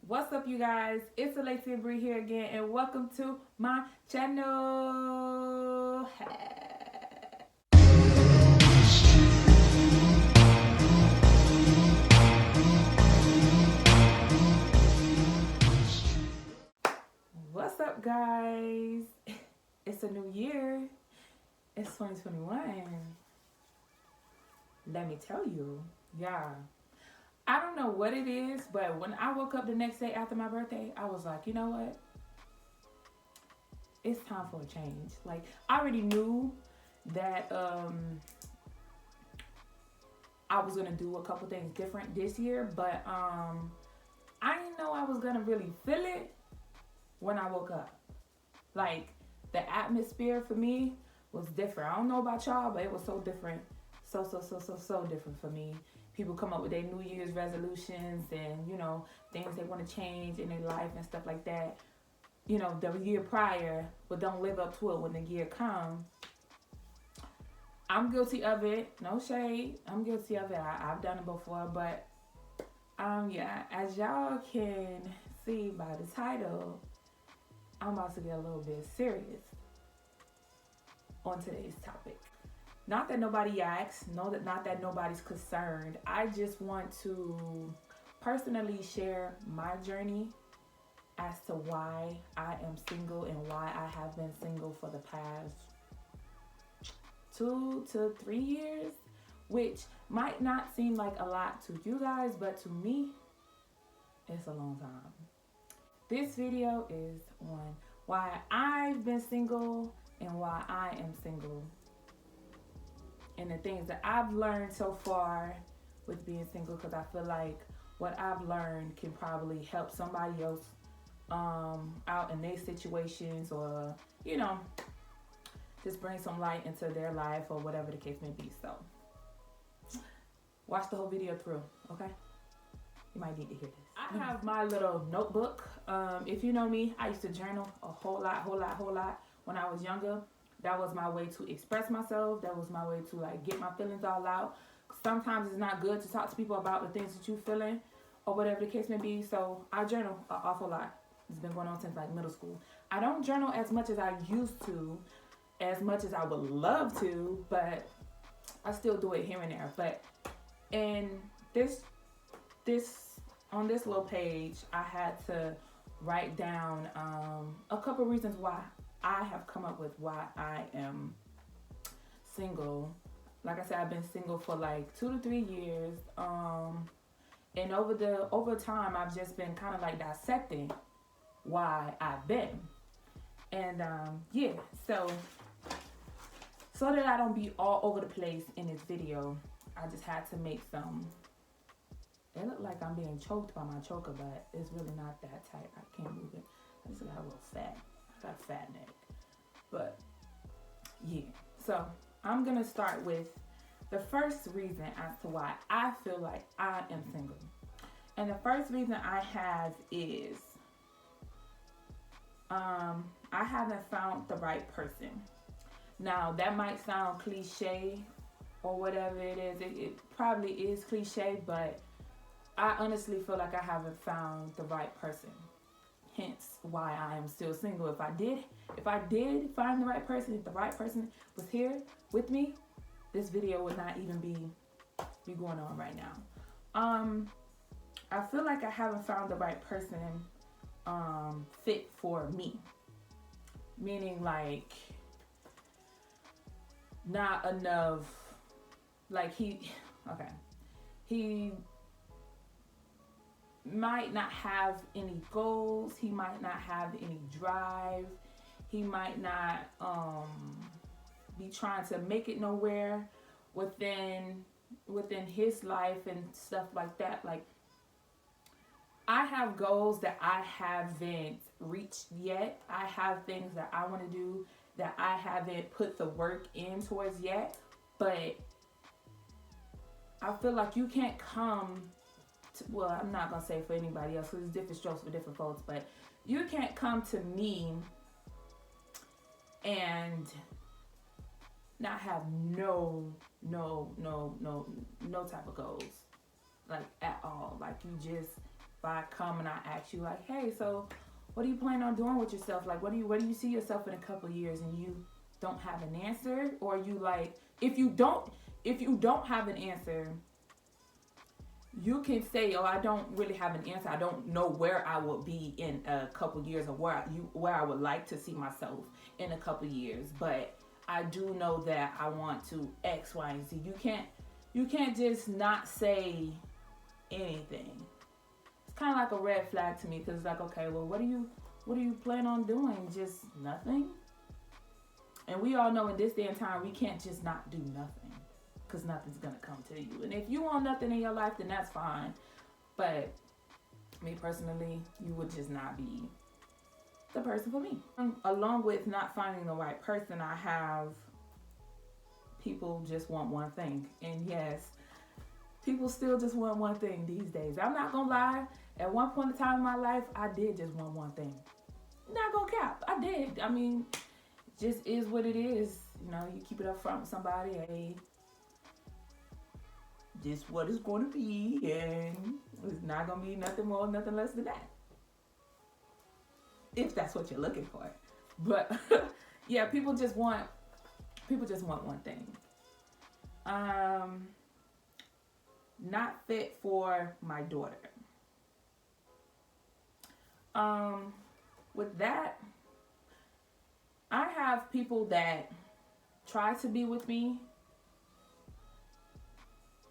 What's up, you guys? It's Alexia Bree here again, and welcome to my channel. What's up, guys? It's a new year. It's 2021. Let me tell you, yeah. I don't know what it is, but when I woke up the next day after my birthday, I was like, you know what? It's time for a change. Like, I already knew that I was gonna do a couple things different this year, but I didn't know I was gonna really feel it when I woke up. Like, the atmosphere for me was different. I don't know about y'all, but it was so different. So different for me. People come up with their New Year's resolutions and, things they want to change in their life and stuff like that. The year prior, but don't live up to it when the year comes. I'm guilty of it. No shade. I'm guilty of it. I've done it before, but as y'all can see by the title, I'm about to get a little bit serious on today's topic. Not that nobody asks, not that nobody's concerned. I just want to personally share my journey as to why I am single and why I have been single for the past 2 to 3 years, which might not seem like a lot to you guys, but to me, it's a long time. This video is on why I've been single and why I am single, and the things that I've learned so far with being single, because I feel like what I've learned can probably help somebody else out in their situations, or just bring some light into their life, or whatever the case may be. So watch the whole video through, okay? You might need to hear this. I have my little notebook. If you know me, I used to journal a whole lot when I was younger. That was my way to express myself. That was my way to get my feelings all out. Sometimes it's not good to talk to people about the things that you're feeling, or whatever the case may be. So I journal an awful lot. It's been going on since middle school. I don't journal as much as I used to, as much as I would love to, but I still do it here and there. But in this on this little page, I had to write down a couple reasons why I have come up with why I am single. Like I said, I've been single for 2 to 3 years. And over time, I've just been kind of dissecting why I've been. And so that I don't be all over the place in this video, I just had to make some. It look like I'm being choked by my choker, but it's really not that tight. I can't move it. I just got a little fat. I got a fat neck. But yeah, so I'm gonna start with the first reason as to why I feel like I am single. And the first reason I have is I haven't found the right person. Now, that might sound cliche or whatever it is. It probably is cliche, but I honestly feel like I haven't found the right person. Hence why I am still single. If I did find the right person, if the right person was here with me, this video would not even be going on right now. I feel like I haven't found the right person fit for me. Meaning not enough, he might not have any goals. He might not have any drive. He might not be trying to make it nowhere within his life and stuff like that. I have goals that I haven't reached yet. I have things that I want to do that I haven't put the work in towards yet. But I feel like you can't come well, I'm not going to say for anybody else, because it's different strokes for different folks, but you can't come to me and not have no type of goals, at all. You just I come and I ask you like, hey, so what do you plan on doing with yourself? Like, where do you see yourself in a couple of years? And you don't have an answer, or you like, if you don't have an answer, you can say, oh, I don't really have an answer. I don't know where I will be in a couple years, or where I would like to see myself in a couple years. But I do know that I want to X, Y, and Z. You can't just not say anything. It's kind of like a red flag to me, because it's like, okay, well, what do you plan on doing? Just nothing? And we all know in this day and time, we can't just not do nothing, because nothing's going to come to you. And if you want nothing in your life, then that's fine. But me personally, you would just not be the person for me. Along with not finding the right person, I have people just want one thing. And yes, people still just want one thing these days. I'm not going to lie. At one point in time in my life, I did just want one thing. Not going to cap. I did. I mean, just is what it is. You know, you keep it up front with somebody. Hey, this what it's going to be, and it's not going to be nothing more, nothing less than that. If that's what you're looking for. But yeah, people just want one thing. Not fit for my daughter. With that, I have people that try to be with me,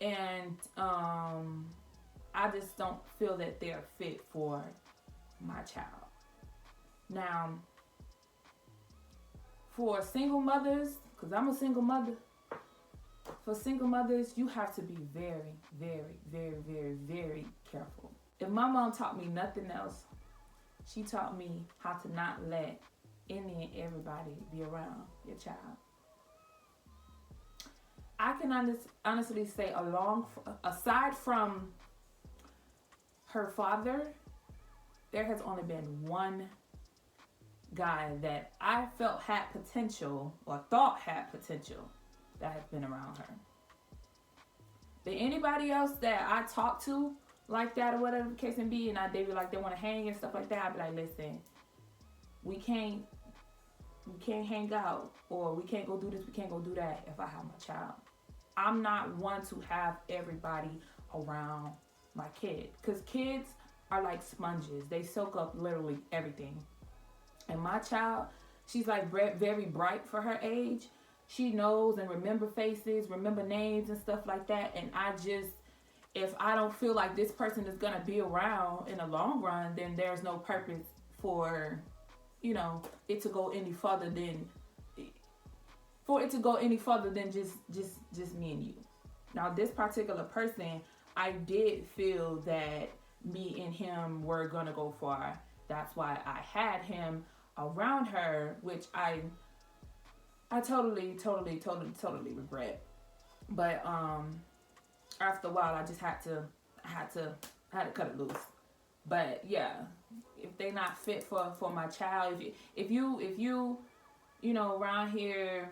and I just don't feel that they're fit for my child. Now, for single mothers, because I'm a single mother, for single mothers, you have to be very, very, very, very, very careful. If my mom taught me nothing else, she taught me how to not let any and everybody be around your child. I can honestly say, aside from her father, there has only been one guy that I felt had potential, or thought had potential, that has been around her. But anybody else that I talk to like that, or whatever the case may be, and they be like, they want to hang and stuff like that, I'd be like, listen, we can't hang out, or we can't go do this, we can't go do that if I have my child. I'm not one to have everybody around my kid, because kids are like sponges. They soak up literally everything. And my child, she's like very bright for her age. She knows and remember faces, remember names and stuff like that. And if I don't feel like this person is going to be around in the long run, then there's no purpose for, it to go any further than just me and you. Now, this particular person, I did feel that me and him were going to go far. That's why I had him around her, which I totally regret. But after a while, I just had to cut it loose. But yeah, if they not fit for my child, if you around here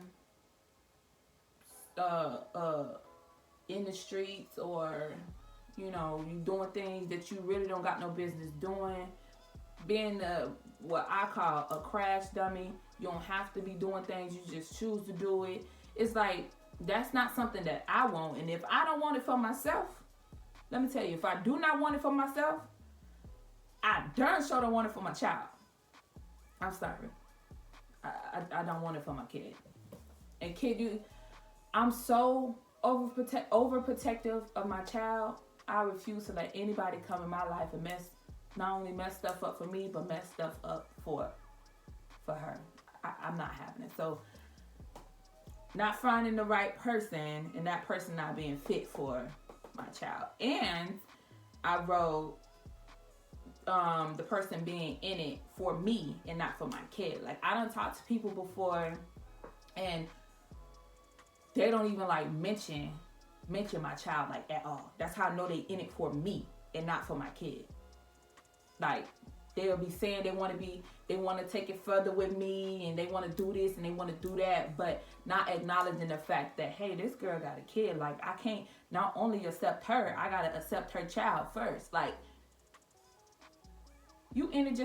in the streets, or you doing things that you really don't got no business doing, being what I call a crash dummy. You don't have to be doing things, you just choose to do it. It's like, that's not something that I want. And if I don't want it for myself, let me tell you, if I do not want it for myself, I darn sure don't want it for my child. I'm sorry. I don't want it for my kid. And I'm so overprotective of my child. I refuse to let anybody come in my life and not only mess stuff up for me, but mess stuff up for her. I'm not having it. So, not finding the right person, and that person not being fit for my child. And I wrote the person being in it for me and not for my kid. Like, I done talked to people before, and they don't even like mention my child like at all. That's how I know they in it for me and not for my kid. Like, they'll be saying they want to take it further with me, and they want to do this and they want to do that, but not acknowledging the fact that, hey, this girl got a kid. Like, I can't not only accept her, I got to accept her child first. Like, You in it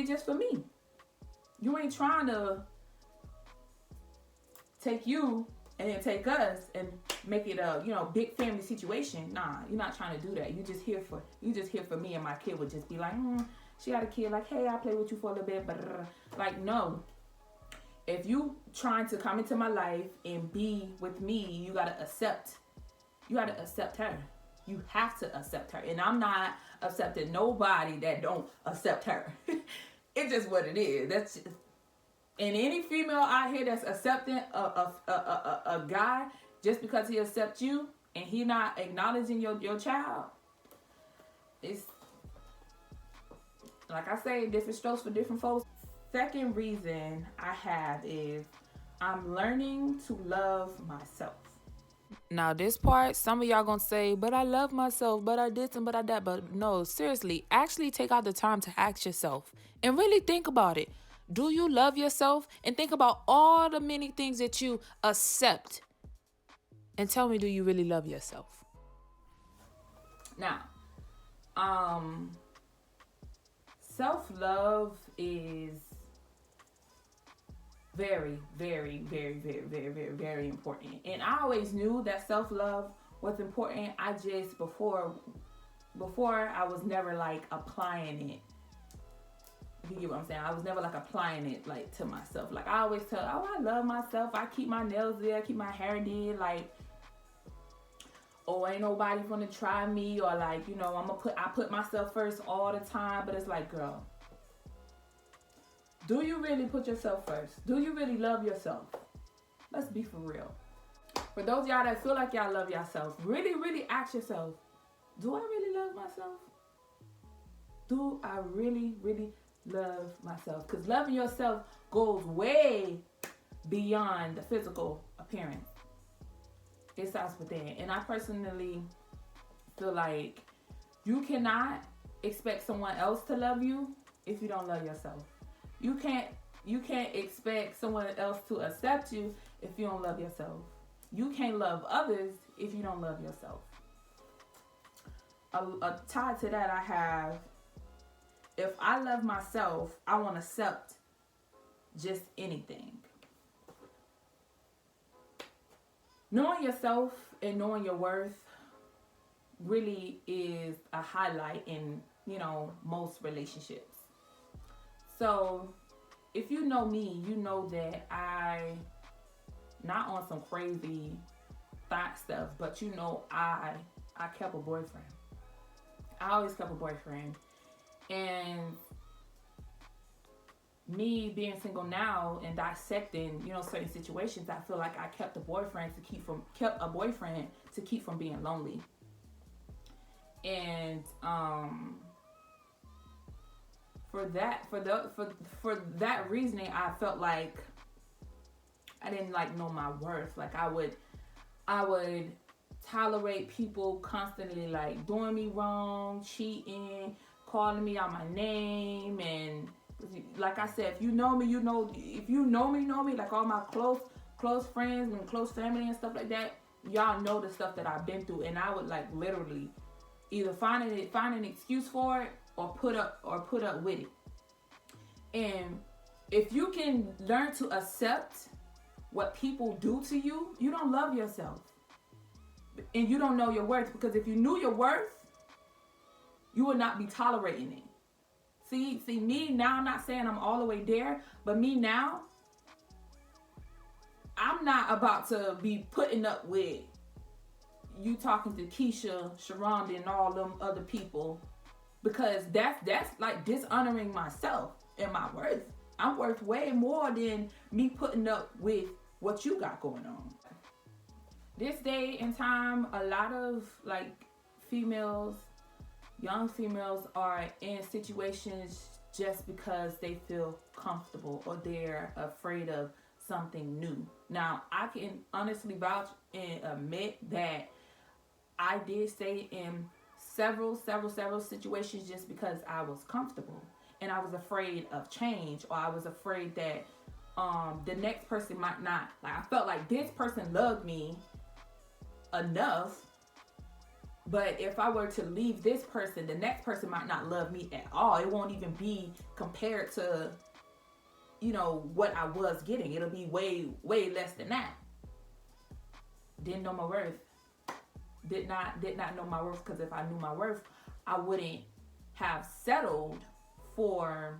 just for me. You ain't trying to take you and then take us and make it a big family situation. Nah, you're not trying to do that. You just here for me, and my kid would just be like, she got a kid, like, hey, I'll play with you for a little bit, but like, no. If you trying to come into my life and be with me, you gotta accept her. You have to accept her. And I'm not accepting nobody that don't accept her. It's just what it is. That's just, and any female out here that's accepting a guy just because he accepts you and he not acknowledging your child, it's like I say, different strokes for different folks. Second reason I have is I'm learning to love myself. Now this part, some of y'all gonna say, but I love myself, but I this and but I that. But no, seriously, actually take out the time to ask yourself and really think about it. Do you love yourself? And think about all the many things that you accept. And tell me, do you really love yourself? Now, self-love is very, very, very, very, very, very, very important. And I always knew that self-love was important. I just, before I was never like applying it. You get what I'm saying? I was never like applying it like to myself. Like I always tell, I love myself. I keep my nails there, keep my hair did. Like, ain't nobody gonna try me, or like, I put myself first all the time. But it's like, girl, do you really put yourself first? Do you really love yourself? Let's be for real. For those of y'all that feel like y'all love yourself, really, really ask yourself, do I really love myself? Do I really, really love myself? Because loving yourself goes way beyond the physical appearance. It starts within. And I personally feel like you cannot expect someone else to love you if you don't love yourself. You can't expect someone else to accept you if you don't love yourself. You can't love others if you don't love yourself. A tie to that I have, if I love myself, I won't accept just anything. Knowing yourself and knowing your worth really is a highlight in, most relationships. So if you know me, you know that I, not on some crazy thought stuff, but I kept a boyfriend. I always kept a boyfriend. And me being single now and dissecting, certain situations, I feel like I kept a boyfriend to keep from being lonely. And for that reasoning, I felt like I didn't know my worth. Like I would tolerate people constantly doing me wrong, cheating, calling me out my name. And like I said, if you know me, if you know me, like all my close friends and close family and stuff like that, y'all know the stuff that I've been through. And I would literally either find an excuse for it or put up with it. And if you can learn to accept what people do to you, you don't love yourself. And you don't know your worth, because if you knew your worth, you would not be tolerating it. See me now, I'm not saying I'm all the way there, but me now, I'm not about to be putting up with you talking to Keisha, Sharonda, and all them other people, because that's like dishonoring myself and my worth. I'm worth way more than me putting up with what you got going on. This day and time, a lot of young females are in situations just because they feel comfortable or they're afraid of something new. Now, I can honestly vouch and admit that I did stay in several situations just because I was comfortable and I was afraid of change, or I was afraid that the next person might not. I felt like this person loved me enough But if I were to leave this person, the next person might not love me at all. It won't even be compared to, what I was getting. It'll be way, way less than that. Didn't know my worth. Did not know my worth, because if I knew my worth, I wouldn't have settled for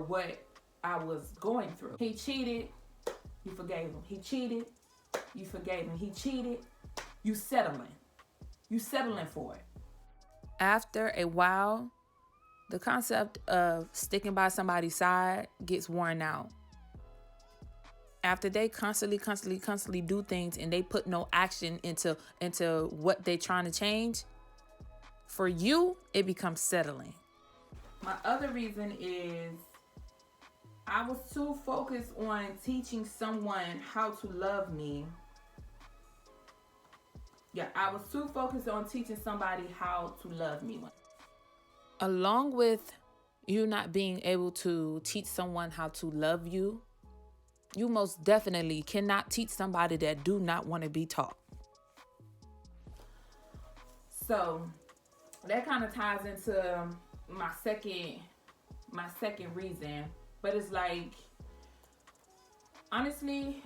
what I was going through. He cheated, you forgave him. He cheated, you forgave him. He cheated, you settling for it. After a while, the concept of sticking by somebody's side gets worn out. After they constantly do things and they put no action into what they're trying to change, for you, it becomes settling. My other reason is I was too focused on teaching someone how to love me. Yeah, I was too focused on teaching somebody how to love me. Along with you not being able to teach someone how to love you, you most definitely cannot teach somebody that do not want to be taught. So that kind of ties into my second reason. But it's like, honestly,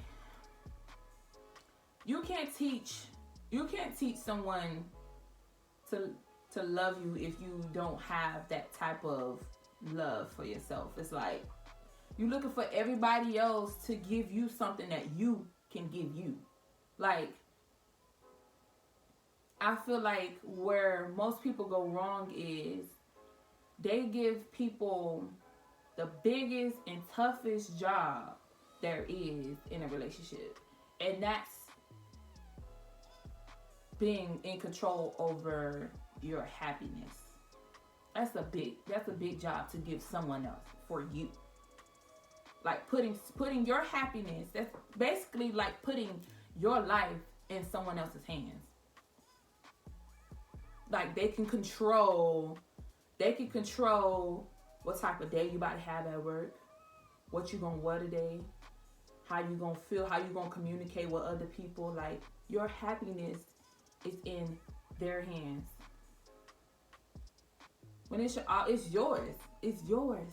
you can't teach someone to love you if you don't have that type of love for yourself. It's like you're looking for everybody else to give you something that you can give you. Like, I feel like where most people go wrong is they give people the biggest and toughest job there is in a relationship. And that's being in control over your happiness. That's a big job to give someone else for you. Like putting your happiness, that's basically like putting your life in someone else's hands. Like they can control what type of day you about to have at work, what you gonna wear today, how you gonna feel, how you gonna communicate with other people. Like your happiness is in their hands. When it's yours. It's yours.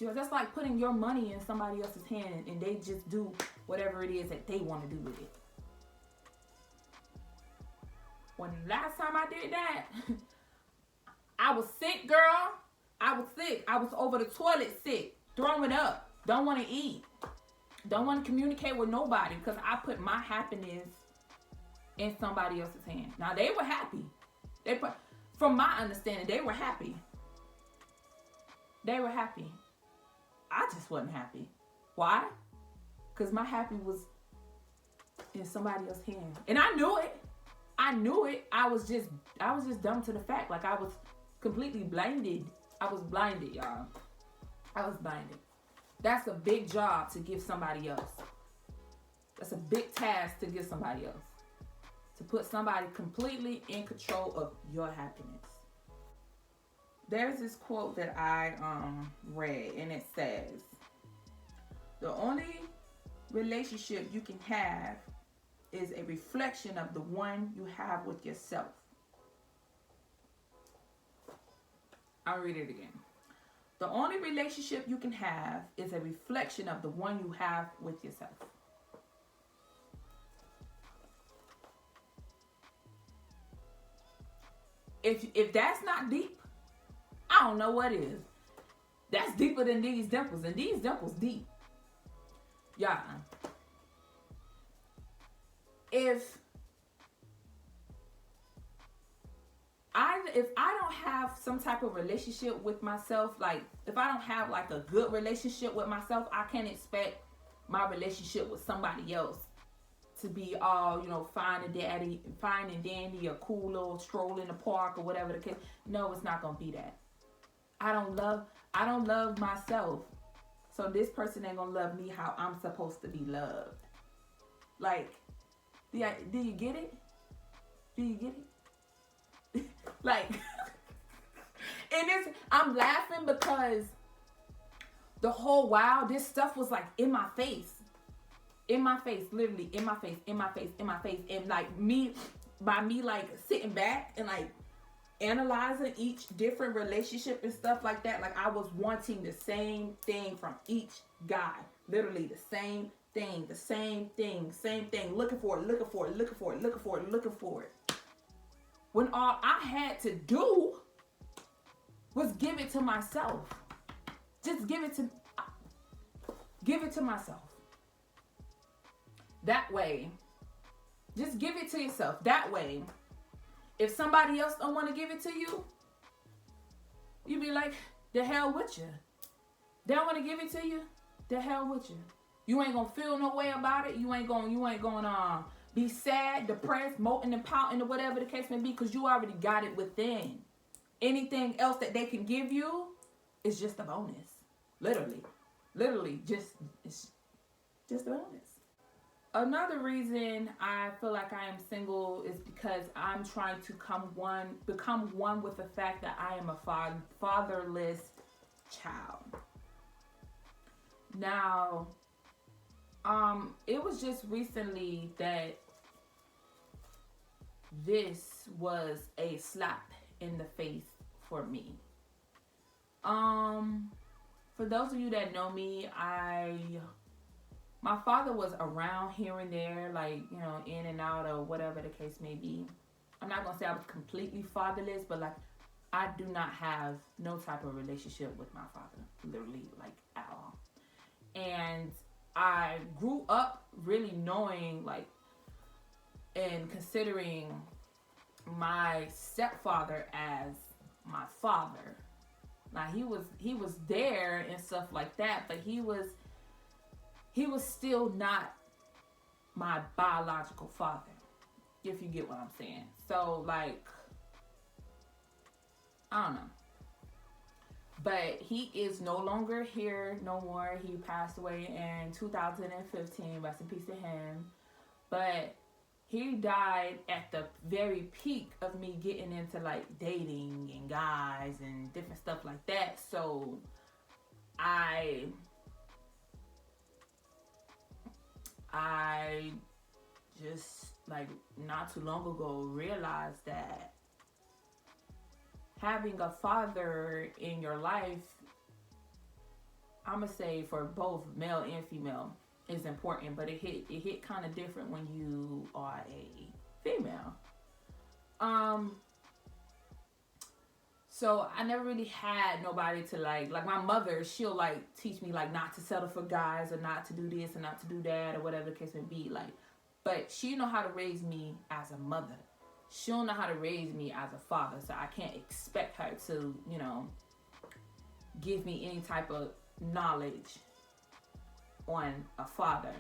That's like putting your money in somebody else's hand and they just do whatever it is that they want to do with it. When last time I did that, I was sick, girl. I was sick. I was over the toilet sick, throwing up, don't want to eat, don't want to communicate with nobody because I put my happiness in somebody else's hand. Now they were happy. From my understanding, they were happy. They were happy. I just wasn't happy. Why? Because my happy was in somebody else's hand. And I knew it. I was just dumb to the fact. Like I was completely blinded. I was blinded, y'all. I was blinded. That's a big job to give somebody else. That's a big task to give somebody else. To put somebody completely in control of your happiness. There's this quote that I read, and it says, the only relationship you can have is a reflection of the one you have with yourself. I'll read it again. The only relationship you can have is a reflection of the one you have with yourself. If that's not deep, I don't know what is. That's deeper than these dimples, and these dimples deep. Yeah. If I don't have some type of relationship with myself, like if I don't have like a good relationship with myself, I can't expect my relationship with somebody else to be all, fine and dandy, or cool little stroll in the park or whatever the case. No, it's not gonna be that. I don't love myself. So this person ain't gonna love me how I'm supposed to be loved. Like, do you get it? Do you get it? Like, and I'm laughing because the whole while this stuff was like in my face. in my face, literally in my face, in my face, in my face. And like by me like sitting back and like analyzing each different relationship and stuff like that, like I was wanting the same thing from each guy. Literally the same thing, looking for it. When all I had to do was give it to myself. Just give it to myself. That way, just give it to yourself. That way, if somebody else don't want to give it to you, you be like, the hell with you. They don't want to give it to you, the hell with you. You ain't gonna feel no way about it. You ain't gonna be sad, depressed, moping and pouting or whatever the case may be, because you already got it within. Anything else that they can give you is just a bonus. Literally, it's just a bonus. Another reason I feel like I am single is because I'm trying to become one with the fact that I am a fatherless child. Now, it was just recently that this was a slap in the face for me. For those of you that know me, my father was around here and there, like, you know, in and out or whatever the case may be. I'm not going to say I was completely fatherless, but like, I do not have no type of relationship with my father, literally, like, at all. And I grew up really knowing, like, and considering my stepfather as my father. Now, he was there and stuff like that, but he was still not my biological father, if you get what I'm saying. So, like, I don't know. But he is no longer here no more. He passed away in 2015. Rest in peace to him. But he died at the very peak of me getting into, like, dating and guys and different stuff like that. So, I just, like, not too long ago realized that having a father in your life, I'm gonna say for both male and female, is important, but it hit kind of different when you are a female. So I never really had nobody to like my mother, she'll like teach me like not to settle for guys or not to do this and not to do that or whatever the case may be, like, but she know how to raise me as a mother. She don't know how to raise me as a father, so I can't expect her to, you know, give me any type of knowledge on a father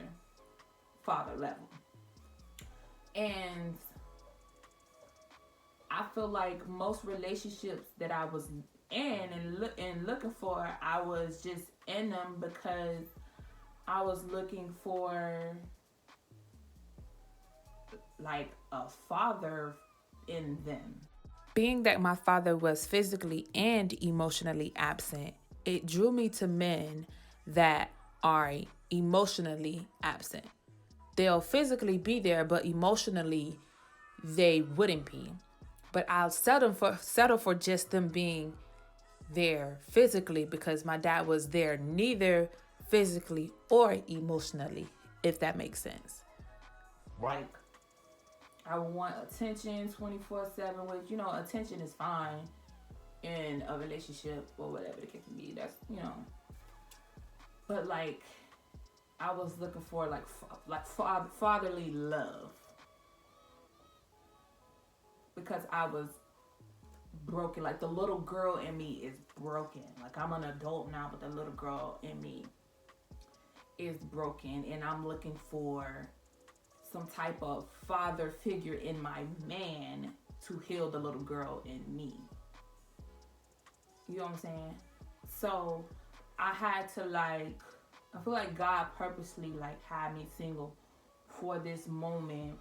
level. And I feel like most relationships that I was in and looking for, I was just in them because I was looking for like a father in them. Being that my father was physically and emotionally absent, it drew me to men that are emotionally absent. They'll physically be there, but emotionally they wouldn't be. But I'll settle for just them being there physically, because my dad was there neither physically or emotionally, if that makes sense. Like, I want attention 24/7, which, you know, attention is fine in a relationship or whatever the case may be. That's, you know. But like, I was looking for like fatherly love, because I was broken. Like, the little girl in me is broken. Like, I'm an adult now, but the little girl in me is broken, and I'm looking for some type of father figure in my man to heal the little girl in me. You know what I'm saying? So I had to, like, I feel like God purposely like had me single for this moment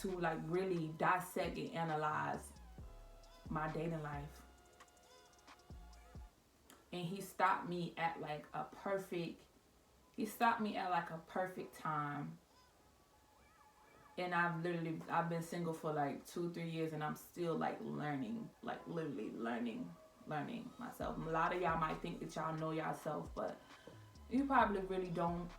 to like really dissect and analyze my dating life. And he stopped me at like a perfect he stopped me at like a perfect time. And I've been single for like 2-3 years, and I'm still like learning, like literally learning myself. A lot of y'all might think that y'all know yourself, but you probably really don't.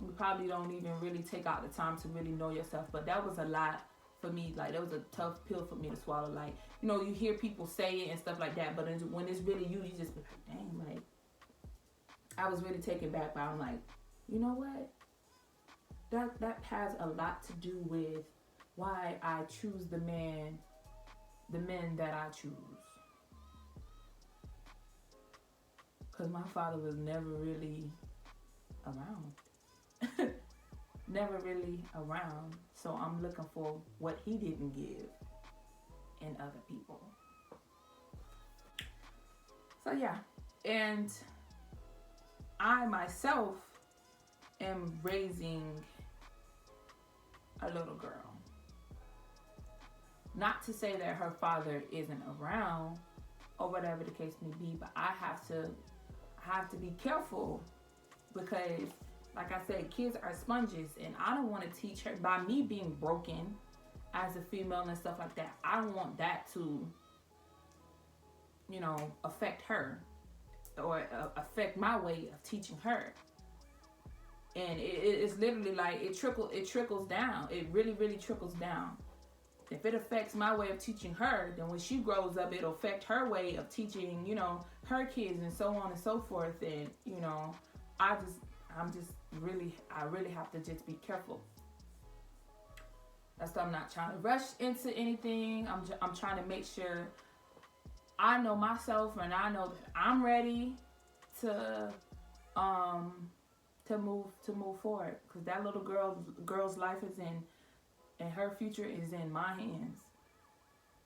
You probably don't even really take out the time to really know yourself. But that was a lot for me. Like, that was a tough pill for me to swallow. Like, you know, you hear people say it and stuff like that, but when it's really you just be like, dang, like, I was really taken back by. I'm like, you know what? That has a lot to do with why I choose the men that I choose. Because my father was never really around. Never really around. So I'm looking for what he didn't give in other people. So yeah. And I myself am raising a little girl. Not to say that her father isn't around or whatever the case may be, but I have to be careful because, like I said, kids are sponges, and I don't want to teach her by me being broken as a female and stuff like that. I don't want that to, you know, affect her or affect my way of teaching her. And it's literally like it trickles down. It really, really trickles down. If it affects my way of teaching her, then when she grows up, it'll affect her way of teaching, you know, her kids and so on and so forth. And, you know, I really have to just be careful. That's why I'm not trying to rush into anything. I'm trying to make sure I know myself and I know that I'm ready to move forward, because that little girl's life is in, and her future is in my hands,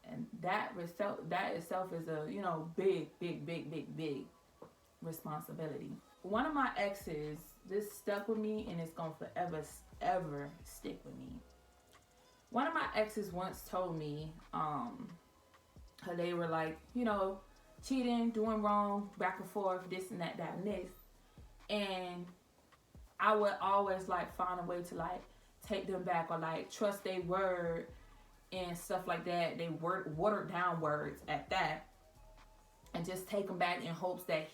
and that itself is a, you know, big responsibility. One of my exes, this stuck with me, and it's gonna forever ever stick with me. One of my exes once told me they were like, you know, cheating, doing wrong, back and forth, this and that and this, and I would always like find a way to like take them back or like trust their word and stuff like that. They watered down words at that, and just take him back in hopes that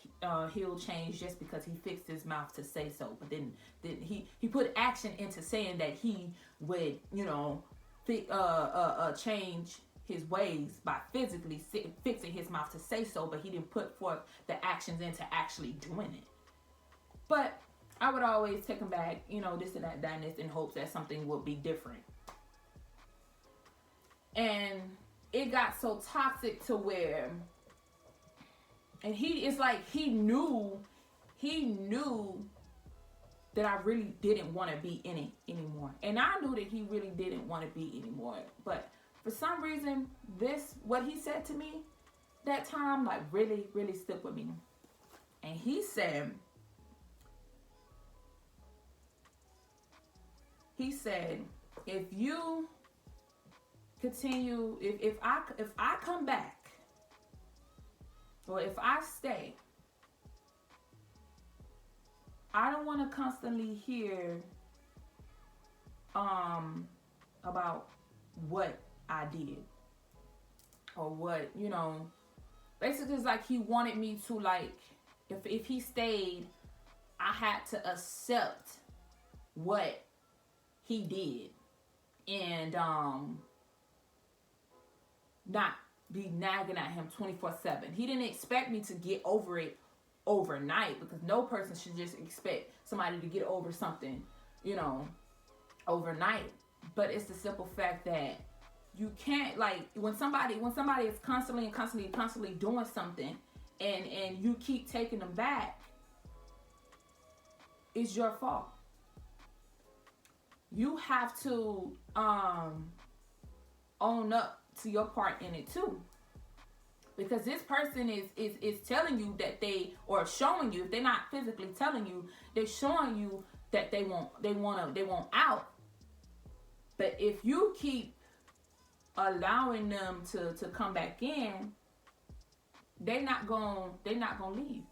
he'll change just because he fixed his mouth to say so. But then he put action into saying that he would, you know, change his ways by physically fixing his mouth to say so, but he didn't put forth the actions into actually doing it. But I would always take him back, you know, this and that and this, in hopes that something would be different. And it got so toxic to where, and it's like he knew that I really didn't want to be in it anymore. And I knew that he really didn't want to be anymore. But for some reason, what he said to me that time, like really, really stuck with me. And he said, if you continue, if I come back, or if I stay, I don't want to constantly hear about what I did or what, you know, basically it's like he wanted me to, like, if he stayed, I had to accept what he did and not be nagging at him 24/7. He didn't expect me to get over it overnight, because no person should just expect somebody to get over something, you know, overnight. But it's the simple fact that you can't, like, when somebody is constantly doing something and you keep taking them back, it's your fault. You have to own up to your part in it too. Because this person is telling you that or showing you, if they're not physically telling you, they're showing you that they want out. But if you keep allowing them to come back in, they're not gonna leave.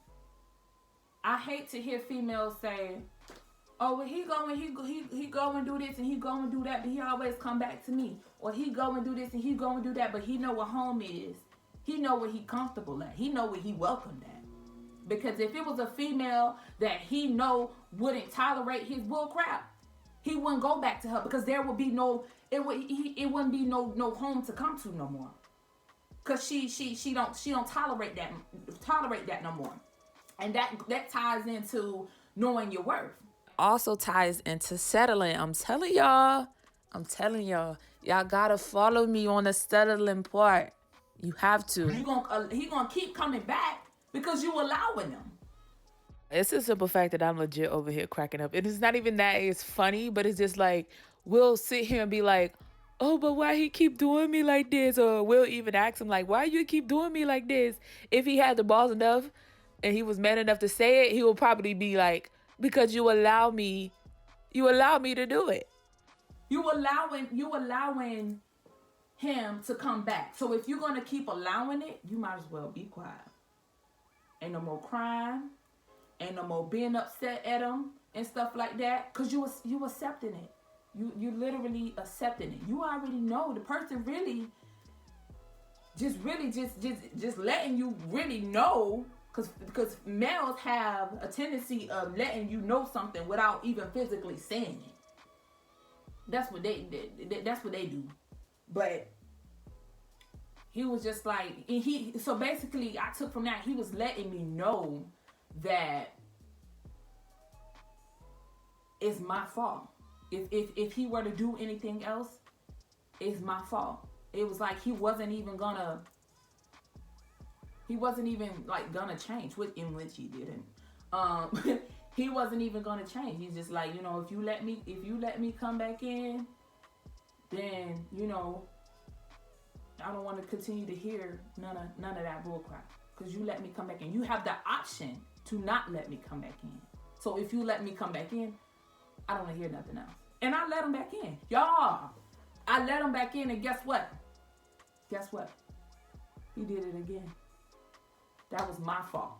I hate to hear females say, Oh, well, he go and do this and he go and do that, but he always come back to me. Or he go and do this and he go and do that, but he know what home is. He know where he comfortable at. He know where he welcomed at. Because if it was a female that he know wouldn't tolerate his bull crap, he wouldn't go back to her, because there would be it wouldn't be no home to come to no more. Cause she don't tolerate that no more. And that ties into knowing your worth. Also ties into settling. I'm telling y'all, y'all gotta follow me on the settling part. You have to. He gonna keep coming back because you allowing him. It's a simple fact that I'm legit over here cracking up. It is not even that it's funny, but it's just like, we'll sit here and be like, oh, but why he keep doing me like this? Or we'll even ask him like, why you keep doing me like this? If he had the balls enough and he was man enough to say it, he will probably be like, because you allow me to do it. You allowing him to come back. So if you're gonna keep allowing it, you might as well be quiet. Ain't no more crying. Ain't no more being upset at him and stuff like that. Cause you accepting it. You literally accepting it. You already know the person really just letting you really know. Because males have a tendency of letting you know something without even physically saying it. That's what they do. But he was just like, so basically I took from that, he was letting me know that it's my fault. If he were to do anything else, it's my fault. It was like he wasn't even like gonna change, in which he didn't. He wasn't even gonna change. He's just like, if you let me come back in, then I don't want to continue to hear none of that bullcrap. Because you let me come back in. You have the option to not let me come back in. So if you let me come back in, I don't want to hear nothing else. And I let him back in. Y'all, I let him back in, and guess what? He did it again. That was my fault.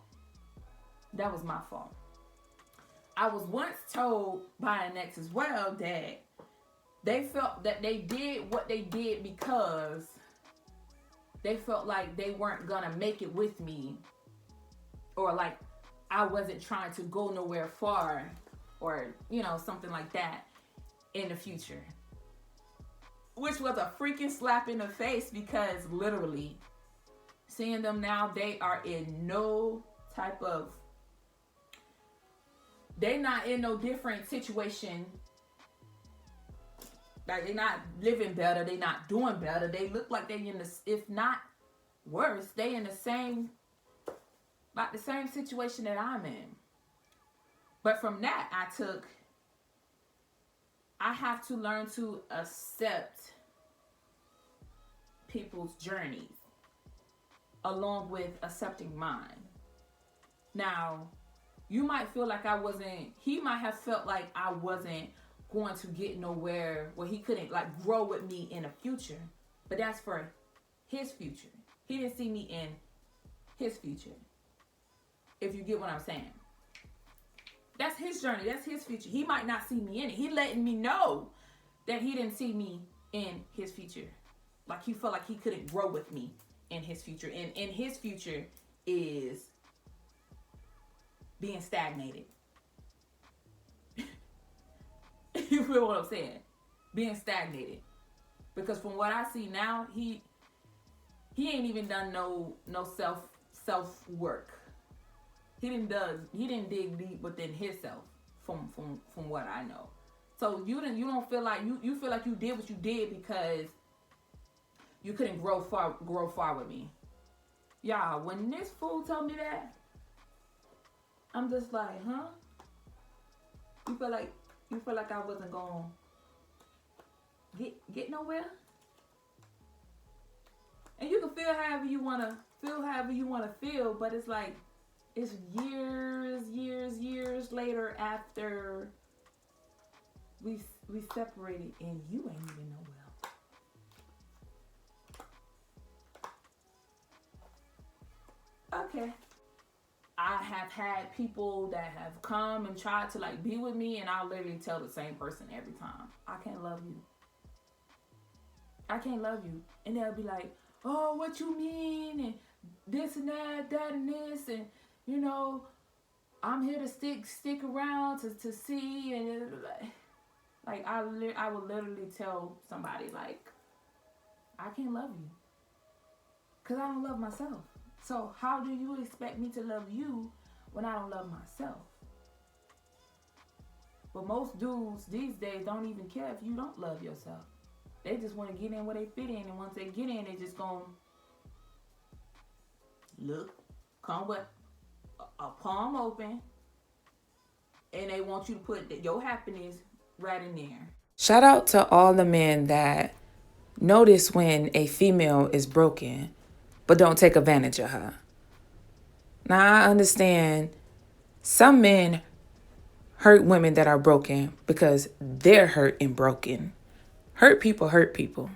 I was once told by an ex as well that they felt that they did what they did because they felt like they weren't gonna make it with me, or like I wasn't trying to go nowhere far, or something like that in the future. Which was a freaking slap in the face, because literally seeing them now, they are in no type of, they're not in no different situation. Like, they're not living better, they're not doing better. They look like they in the, if not worse, they in the same, about the same situation that I'm in. But from that, I have to learn to accept people's journeys along with accepting mine. Now, you might feel like he might have felt like I wasn't going to get nowhere where he couldn't like grow with me in the future. But that's for his future. He didn't see me in his future. If you get what I'm saying. That's his journey. That's his future. He might not see me in it. He letting me know that he didn't see me in his future. Like he felt like he couldn't grow with me in his future. And in his future is being stagnated. You feel what I'm saying? Being stagnated. Because from what I see now, he ain't even done no self work. He didn't dig deep within himself from what I know. So you don't feel like you feel like you did what you did because you couldn't grow far with me. Y'all, when this fool told me that, I'm just like, huh? You feel like I wasn't gonna get nowhere? And you can feel however you wanna feel, but it's like it's years later after we separated and you ain't even know well. Okay. I have had people that have come and tried to like be with me, and I'll literally tell the same person every time, I can't love you. I can't love you. And they'll be like, oh, what you mean? And this and that and this. And, you know, I'm here to stick around to see. And like I would literally tell somebody, like, I can't love you. Because I don't love myself. So how do you expect me to love you when I don't love myself? But most dudes these days don't even care if you don't love yourself. They just want to get in where they fit in. And once they get in, they just going to come with a palm open. And they want you to put your happiness right in there. Shout out to all the men that notice when a female is broken, but don't take advantage of her. Now, I understand some men hurt women that are broken because they're hurt and broken. Hurt people hurt people.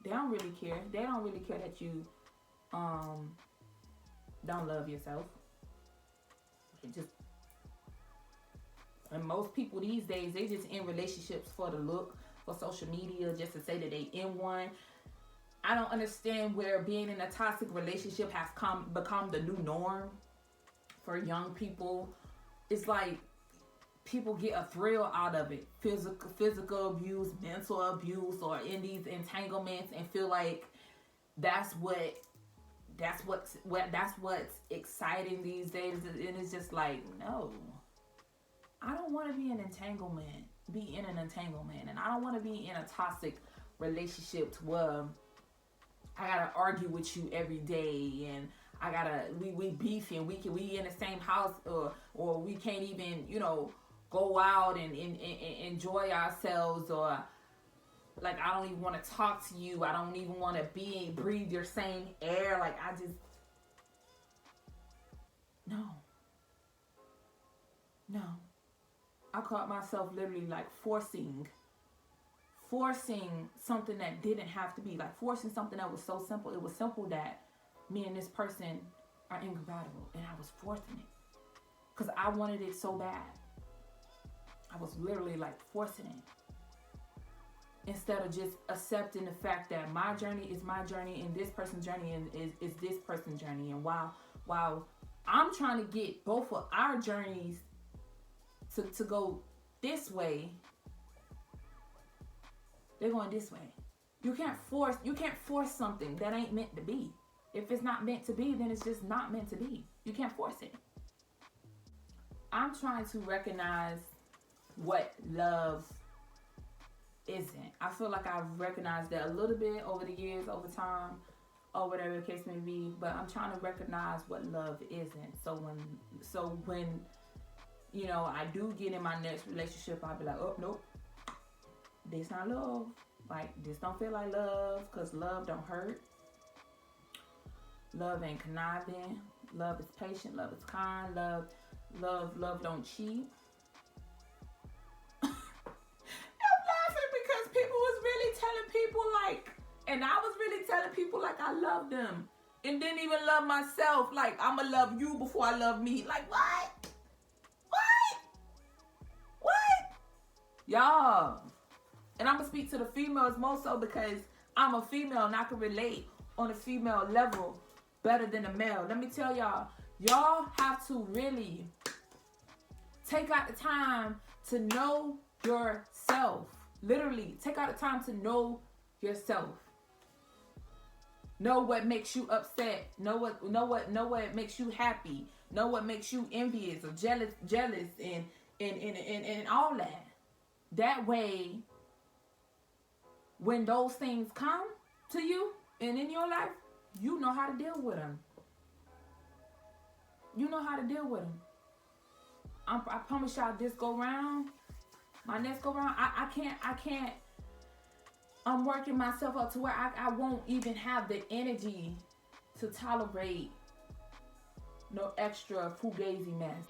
They don't really care. They don't really care that you don't love yourself. And most people these days, they just in relationships for the look, for social media, just to say that they in one. I don't understand where being in a toxic relationship has become the new norm for young people. It's like people get a thrill out of it. Physical abuse, mental abuse, or in these entanglements, and feel like that's what's exciting these days. And it's just like, no. I don't want to be in an entanglement, and I don't want to be in a toxic relationship where I gotta argue with you every day, and we beefing, we in the same house, or we can't even, go out and enjoy ourselves, or like I don't even want to talk to you, I don't even want to breathe your same air, like I just no. I caught myself literally like forcing something that didn't have to be, like forcing something that was so simple. It was simple that me and this person are incompatible, and I was forcing it because I wanted it so bad. I was literally like forcing it instead of just accepting the fact that my journey is my journey and this person's journey is this person's journey. And while I'm trying to get both of our journeys to go this way, they're going this way. You can't force something that ain't meant to be. If it's not meant to be, then it's just not meant to be. You can't force it. I'm trying to recognize what love isn't. I feel like I've recognized that a little bit over the years, over time, or whatever the case may be, but I'm trying to recognize what love isn't. So when I do get in my next relationship, I'll be like, oh, nope, this not love. Like, this don't feel like love, because love don't hurt. Love ain't conniving. Love is patient. Love is kind. Love don't cheat. I'm laughing because people was really telling people and I was really telling people like I love them, and didn't even love myself. Like, I'ma love you before I love me. Like, what? Y'all. And I'm going to speak to the females more so because I'm a female and I can relate on a female level better than a male. Let me tell y'all have to really take out the time to know yourself. Literally, take out the time to know yourself. Know what makes you upset. Know what makes you happy. Know what makes you envious or jealous and all that. That way, when those things come to you and in your life, you know how to deal with them. I promise y'all, this go round, my next go round, I can't. I'm working myself up to where I won't even have the energy to tolerate no extra fugazi mess.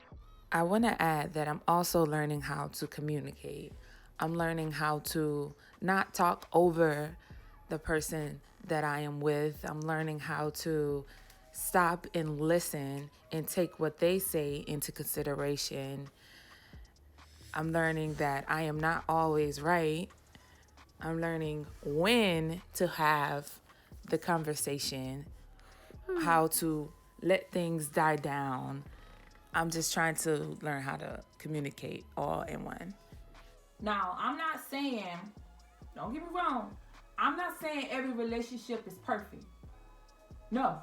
I want to add that I'm also learning how to communicate. I'm learning how to not talk over the person that I am with. I'm learning how to stop and listen and take what they say into consideration. I'm learning that I am not always right. I'm learning when to have the conversation, how to let things die down. I'm just trying to learn how to communicate all in one. Now, I'm not saying, don't get me wrong, I'm not saying every relationship is perfect. No.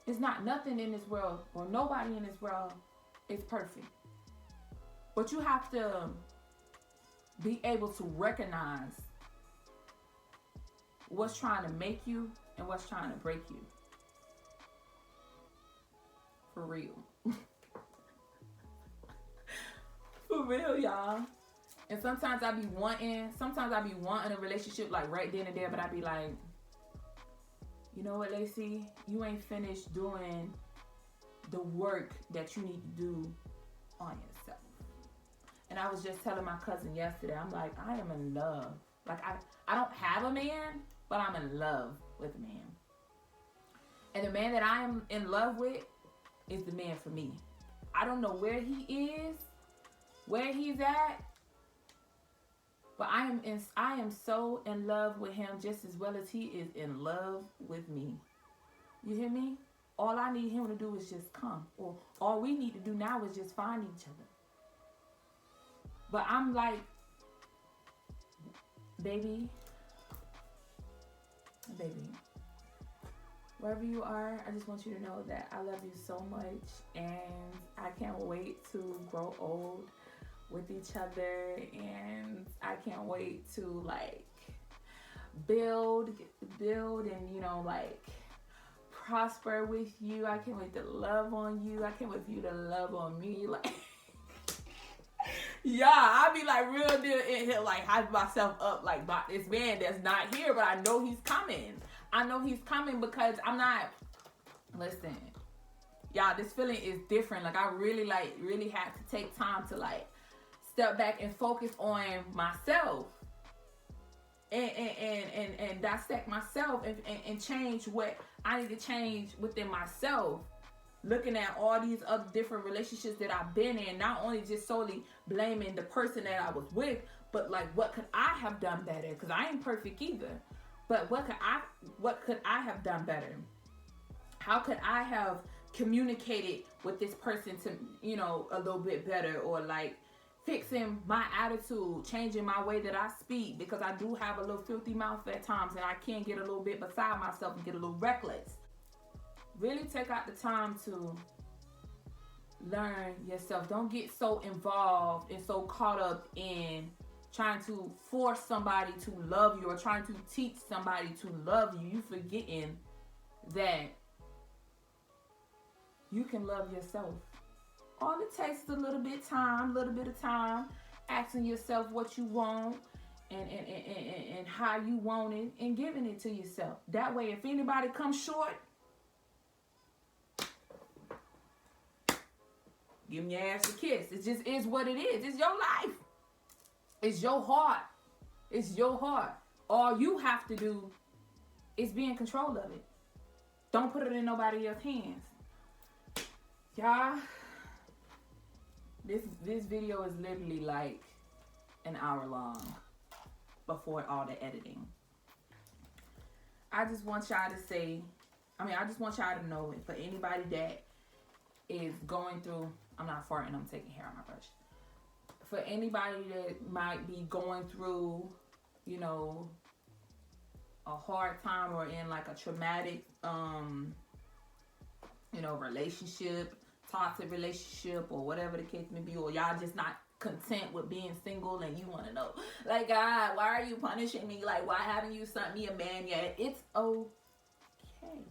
It's not. Nothing in this world or nobody in this world is perfect. But you have to be able to recognize what's trying to make you and what's trying to break you. For real. For real, y'all. And sometimes I be wanting a relationship like right then and there, but I be like, you know what, Lacey? You ain't finished doing the work that you need to do on yourself. And I was just telling my cousin yesterday, I'm like, I am in love. Like, I don't have a man, but I'm in love with a man. And the man that I am in love with is the man for me. I don't know where he is, where he's at, but I am so in love with him just as well as he is in love with me. You hear me? All I need him to do is just come. Or all we need to do now is just find each other. But I'm like, baby, wherever you are, I just want you to know that I love you so much. And I can't wait to grow old with each other, and I can't wait to like build and, you know, like prosper with you. I can't wait to love on you. I can't wait for you to love on me. Like, yeah, I be like real deal in here, like hype myself up like about this man that's not here, but I know he's coming. I know he's coming because I'm not, listen, y'all, this feeling is different. Like I really had to take time to like step back and focus on myself and dissect myself and change what I need to change within myself. Looking at all these other different relationships that I've been in, not only just solely blaming the person that I was with, but like what could I have done better? Because I ain't perfect either. But what could I have done better? How could I have communicated with this person to, you know, a little bit better, or like fixing my attitude, changing my way that I speak, because I do have a little filthy mouth at times and I can get a little bit beside myself and get a little reckless. Really take out the time to learn yourself. Don't get so involved and so caught up in trying to force somebody to love you or trying to teach somebody to love you. You forgetting that you can love yourself. All it takes is a little bit of time, asking yourself what you want and how you want it, and giving it to yourself. That way, if anybody comes short, give them your ass a kiss. It just is what it is. It's your life. It's your heart. It's your heart. All you have to do is be in control of it. Don't put it in nobody else's hands. Y'all, this video is literally like an hour long before all the editing. I just want y'all to know it for anybody that is going through, I'm not farting, I'm taking hair on my brush. For anybody that might be going through, you know, a hard time or in like a traumatic, relationship, toxic relationship, or whatever the case may be, or y'all just not content with being single and you want to know, like, God, why are you punishing me? Like, why haven't you sent me a man yet? It's okay.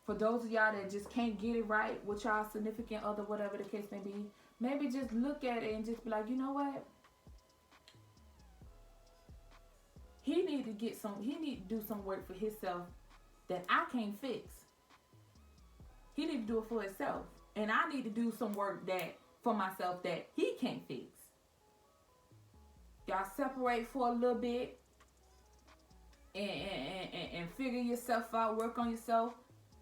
For those of y'all that just can't get it right with y'all significant other, whatever the case may be, maybe just look at it and just be like, you know what? He need to do some work for himself that I can't fix. He need to do it for himself. And I need to do some work for myself that he can't fix. Y'all separate for a little bit and figure yourself out, work on yourself,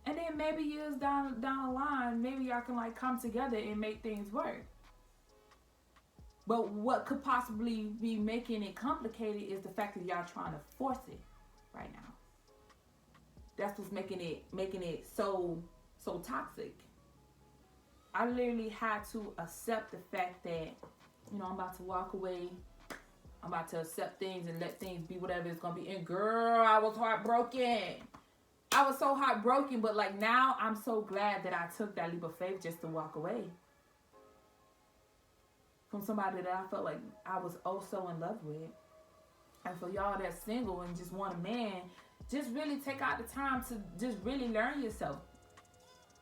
and then maybe years down the line, maybe y'all can like come together and make things work. But what could possibly be making it complicated is the fact that y'all trying to force it right now. That's what's making it so toxic. I literally had to accept the fact that, you know, I'm about to walk away. I'm about to accept things and let things be whatever it's gonna be. And girl, I was heartbroken. I was so heartbroken, but like now I'm so glad that I took that leap of faith just to walk away from somebody that I felt like I was oh so in love with. And for y'all that's single and just want a man, just really take out the time to just really learn yourself.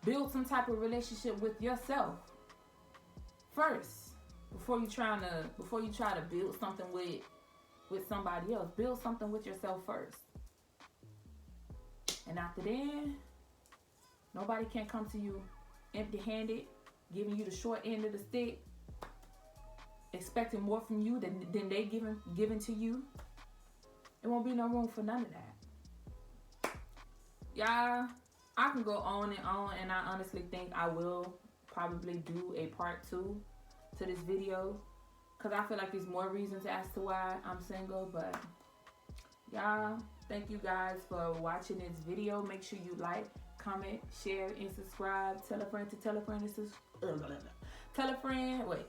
Build some type of relationship with yourself first before you try to build something with somebody else. Build something with yourself first. And after then, nobody can come to you empty-handed, giving you the short end of the stick, expecting more from you than they giving to you. There won't be no room for none of that. Y'all, I can go on and I honestly think I will probably do a part 2 to this video, because I feel like there's more reasons as to why I'm single. But y'all, thank you guys for watching this video. Make sure you like, comment, share, and subscribe. Tell a friend to tell a friend to tell a friend. Wait.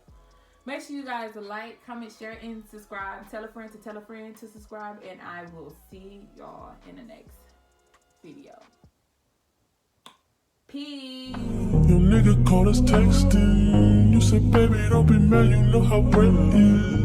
Make sure you guys like, comment, share, and subscribe. Tell a friend to subscribe. And I will see y'all in the next video. Peace. Your nigga called us texting. You said, baby, don't be mad, you know how Brent is.